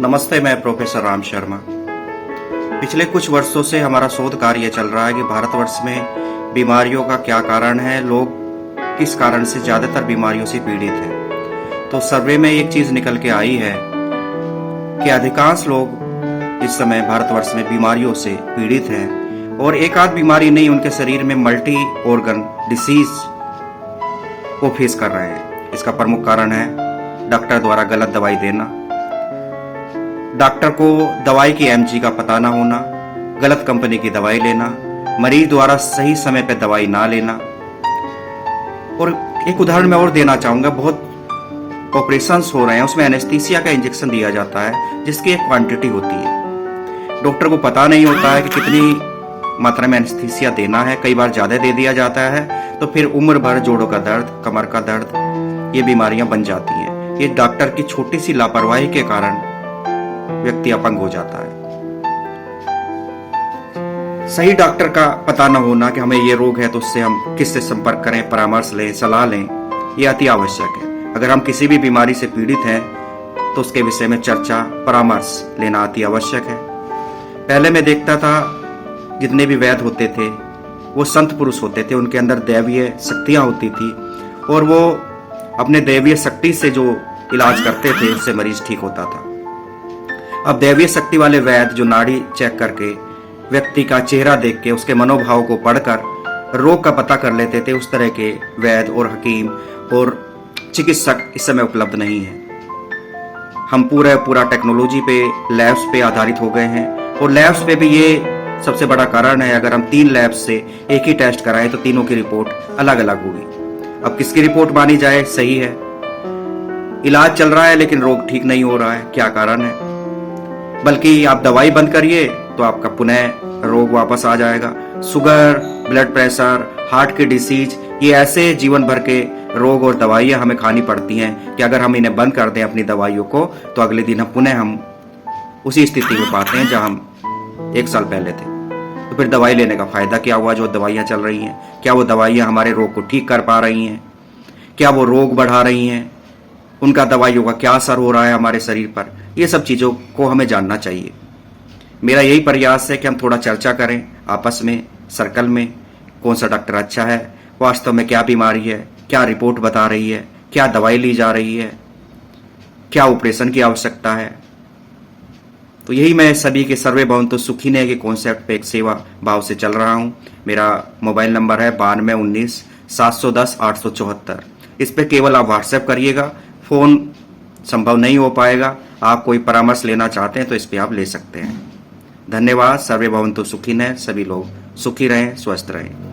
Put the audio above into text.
नमस्ते, मैं प्रोफेसर राम शर्मा। पिछले कुछ वर्षों से हमारा शोध कार्य चल रहा है कि भारतवर्ष में बीमारियों का क्या कारण है, लोग किस कारण से ज़्यादातर बीमारियों से पीड़ित हैं। तो सर्वे में एक चीज़ निकल के आई है कि अधिकांश लोग इस समय भारतवर्ष में बीमारियों से पीड़ित हैं और एक आध बीमारी नहीं, उनके शरीर में मल्टी ऑर्गन डिसीज को फेस कर रहे हैं। इसका प्रमुख कारण है डॉक्टर द्वारा गलत दवाई देना, डॉक्टर को दवाई की एमजी का पता ना होना, गलत कंपनी की दवाई लेना, मरीज द्वारा सही समय पर दवाई ना लेना। और एक उदाहरण मैं और देना चाहूँगा, बहुत ऑपरेशंस हो रहे हैं, उसमें एनेस्थीसिया का इंजेक्शन दिया जाता है जिसकी एक क्वांटिटी होती है। डॉक्टर को पता नहीं होता है कि कितनी मात्रा में एनेस्थीसिया देना है, कई बार ज़्यादा दे दिया जाता है तो फिर उम्र भर जोड़ों का दर्द, कमर का दर्द, ये बीमारियां बन जाती हैं। ये डॉक्टर की छोटी सी लापरवाही के कारण व्यक्ति अपंग हो जाता है। सही डॉक्टर का पता न होना कि हमें ये रोग है तो उससे हम किससे संपर्क करें, परामर्श लें, सलाह लें, ये अति आवश्यक है। अगर हम किसी भी बीमारी से पीड़ित हैं तो उसके विषय में चर्चा, परामर्श लेना अति आवश्यक है। पहले मैं देखता था जितने भी वैद्य होते थे वो संत पुरुष होते थे, उनके अंदर दैवीय शक्तियां होती थी और वो अपने दैवीय शक्ति से जो इलाज करते थे उससे मरीज ठीक होता था। अब दैवीय शक्ति वाले वैद्य जो नाड़ी चेक करके, व्यक्ति का चेहरा देख के, उसके मनोभाव को पढ़कर रोग का पता कर लेते थे, उस तरह के वैद्य और हकीम और चिकित्सक इस समय उपलब्ध नहीं है। हम पूरा टेक्नोलॉजी पे, लैब्स पे आधारित हो गए हैं और लैब्स पे भी ये सबसे बड़ा कारण है। अगर हम 3 लैब्स से एक ही टेस्ट कराएं तो तीनों की रिपोर्ट अलग अलग होगी। अब किसकी रिपोर्ट मानी जाए? सही है, इलाज चल रहा है लेकिन रोग ठीक नहीं हो रहा है, क्या कारण है? बल्कि आप दवाई बंद करिए तो आपका पुनः रोग वापस आ जाएगा। शुगर, ब्लड प्रेशर, हार्ट की डिसीज, ये ऐसे जीवन भर के रोग और दवाइयां हमें खानी पड़ती हैं कि अगर हम इन्हें बंद कर दें अपनी दवाइयों को तो अगले दिन हम उसी स्थिति में पाते हैं जहां हम 1 साल पहले थे। तो फिर दवाई लेने का फायदा क्या हुआ? जो दवाइयां चल रही हैं, क्या वो दवाइयां हमारे रोग को ठीक कर पा रही हैं? क्या वो रोग बढ़ा रही हैं? उनका दवाइयों का क्या असर हो रहा है हमारे शरीर पर? ये सब चीज़ों को हमें जानना चाहिए। मेरा यही प्रयास है कि हम थोड़ा चर्चा करें आपस में, सर्कल में, कौन सा डॉक्टर अच्छा है, वास्तव में क्या बीमारी है, क्या रिपोर्ट बता रही है, क्या दवाई ली जा रही है, क्या ऑपरेशन की आवश्यकता है। तो यही मैं सभी के सर्वे भवन्तु सुखिनः के कॉन्सेप्ट पे एक सेवा भाव से चल रहा हूँ। मेरा मोबाइल नंबर है 9219 710 874। इस पे केवल आप व्हाट्सएप करिएगा, फ़ोन संभव नहीं हो पाएगा। आप कोई परामर्श लेना चाहते हैं तो इस पे आप ले सकते हैं। धन्यवाद। सर्वे भवन्तु सुखिनः। सभी लोग सुखी रहें, स्वस्थ रहें।